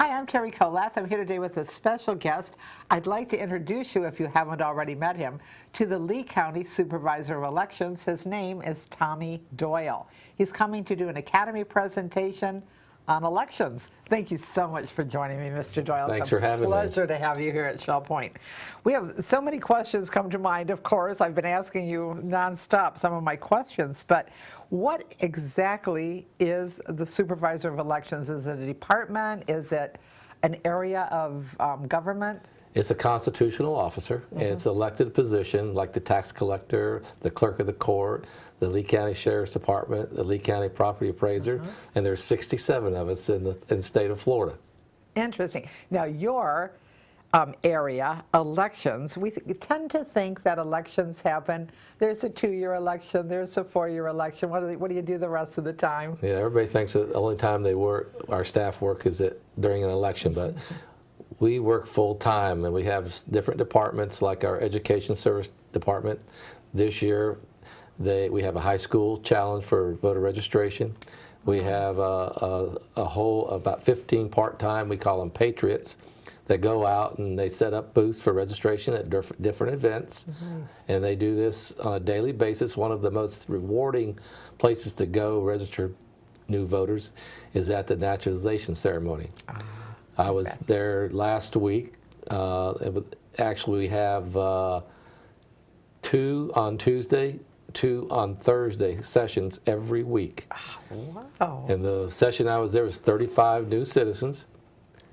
Hi, I'm Terry Colath. I'm here today with a special guest. I'd like to introduce you, if you haven't already met him, to the Lee County Supervisor of Elections. His name is Tommy Doyle. He's coming to do an Academy presentation on elections. Thank you so much for joining me, Mr. Doyle. Thanks for having me. It's a pleasure to have you here at Shell Point. We have so many questions come to mind, of course. I've been asking you nonstop some of my questions, but what exactly is the Supervisor of Elections? Is it a department? Is it an area of government? It's a constitutional officer. And it's an elected position like the tax collector, the clerk of the court, the Lee County Sheriff's Department, the Lee County Property Appraiser, and there's 67 of us in the state of Florida. Interesting. Now, your area, elections, we tend to think that elections happen. There's a 2-year election, there's a 4-year election. What do you do the rest of the time? Yeah, everybody thinks that the only time our staff work is during an election, but we work full time, and we have different departments like our Education Service Department. This year, we have a high school challenge for voter registration. We have about 15 part-time, we call them patriots, that go out and they set up booths for registration at different events. And they do this on a daily basis. One of the most rewarding places to go register new voters is at the naturalization ceremony. I was there last week. Actually, we have 2 on Tuesday, 2 on Thursday sessions every week. Wow. And the session I was there was 35 new citizens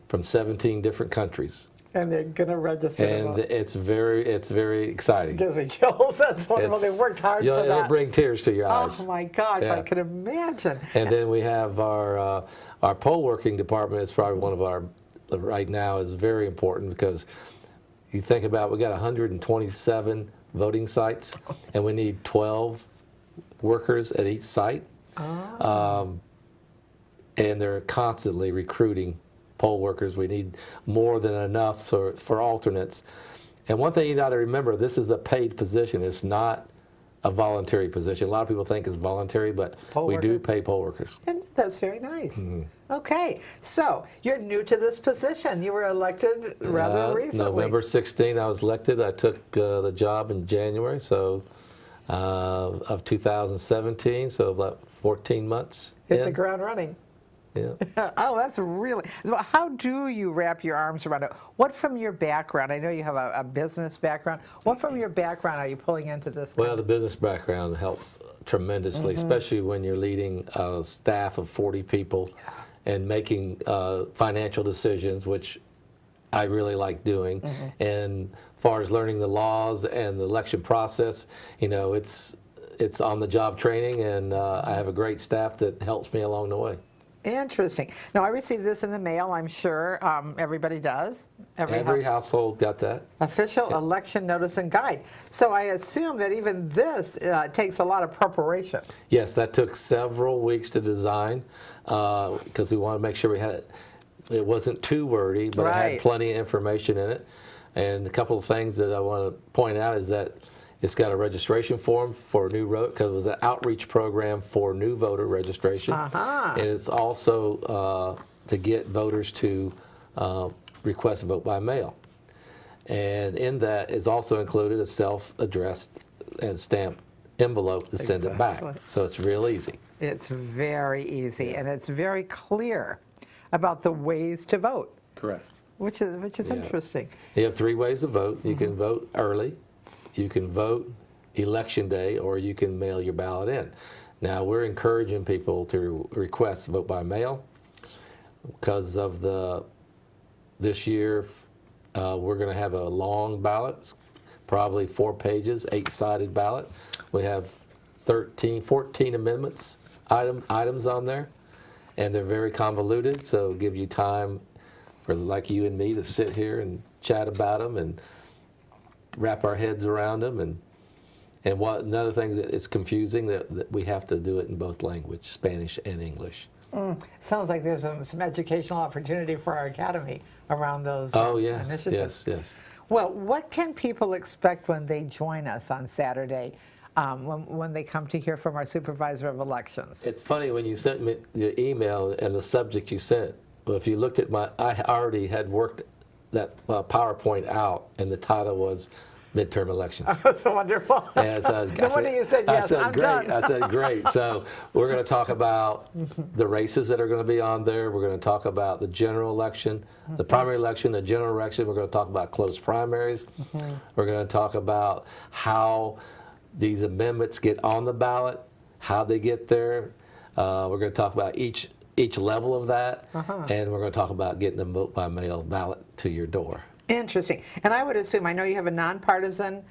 from 17 different countries. And they're going to register. And it's very exciting. It gives me chills. That's wonderful. They worked hard for that. It'll bring tears to your eyes. Oh my gosh, Yeah. I can imagine. And then we have our poll working department. It's probably one of our, right now, is very important because you think about, we got 127 voting sites, and we need 12 workers at each site. And they're constantly recruiting poll workers. We need more than enough for alternates. And one thing you got to remember, this is a paid position. It's not a voluntary position. A lot of people think it's voluntary, but we do pay poll workers. And that's very nice. Okay, so you're new to this position. You were elected rather recently. November 16, I was elected. I took the job in January of 2017, so about 14 months. Hit the ground running. Yeah. Oh, that's really. So how do you wrap your arms around it? What from your background? I know you have a business background. What from your background are you pulling into this? Well, the business background helps tremendously, especially when you're leading a staff of 40 people and making financial decisions, which I really like doing. And as far as learning the laws and the election process, it's on-the-job training, and I have a great staff that helps me along the way. Interesting. Now, I received this in the mail, I'm sure everybody does. Every household got that. Official election notice and guide. So I assume that even this takes a lot of preparation. Yes, that took several weeks to design because we wanted to make sure it wasn't too wordy, but it had plenty of information in it. And a couple of things that I want to point out is that it's got a registration form for new vote, because it was an outreach program for new voter registration. And it's also to get voters to request a vote by mail. And in that is also included a self-addressed and stamped envelope to send it back. So it's real easy. It's very easy, and it's very clear about the ways to vote. Correct. Which is interesting. You have 3 ways to vote. You can vote early, you can vote election day, or you can mail your ballot in. Now, we're encouraging people to request vote by mail because of this year we're going to have a long ballot, probably 4 pages, 8-sided ballot. We have 14 amendments items on there, and they're very convoluted, so it'll give you time for like you and me to sit here and chat about them and wrap our heads around them. And another thing that is confusing, that we have to do it in both language, Spanish and English. Sounds like there's some educational opportunity for our academy around those initiatives. Yes. Well, what can people expect when they join us on Saturday, when they come to hear from our Supervisor of Elections? It's funny, when you sent me the email and the subject you sent, Well, if you looked at I already had worked that PowerPoint out, and the title was midterm elections. That's wonderful. And so No wonder you said yes. I'm great. done. I said great. So we're going to talk about the races that are going to be on there. We're going to talk about the general election, the primary election, the general election. We're going to talk about closed primaries. We're going to talk about how these amendments get on the ballot, how they get there. We're going to talk about each level of that, and we're going to talk about getting a vote by mail ballot to your door. Interesting. And I would assume, I know you have a nonpartisan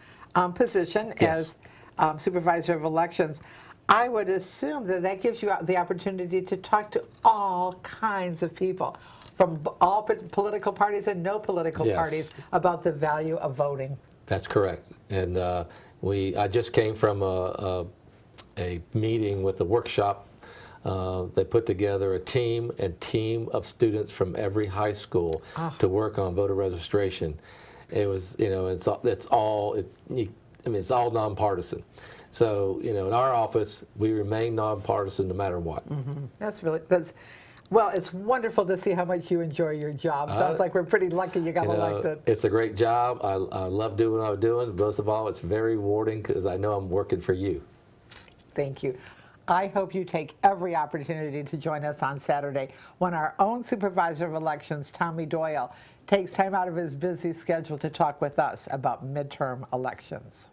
position Yes. as Supervisor of Elections. I would assume that that gives you the opportunity to talk to all kinds of people from all political parties and no political Yes. parties about the value of voting. That's correct. And I just came from a meeting with a workshop. They put together a team of students from every high school to work on voter registration. It was, it's all nonpartisan. So, in our office, we remain nonpartisan no matter what. Well, it's wonderful to see how much you enjoy your job. Sounds like we're pretty lucky you got elected. It's a great job. I love doing what I'm doing. Most of all, it's very rewarding because I know I'm working for you. Thank you. I hope you take every opportunity to join us on Saturday when our own Supervisor of Elections, Tommy Doyle, takes time out of his busy schedule to talk with us about midterm elections.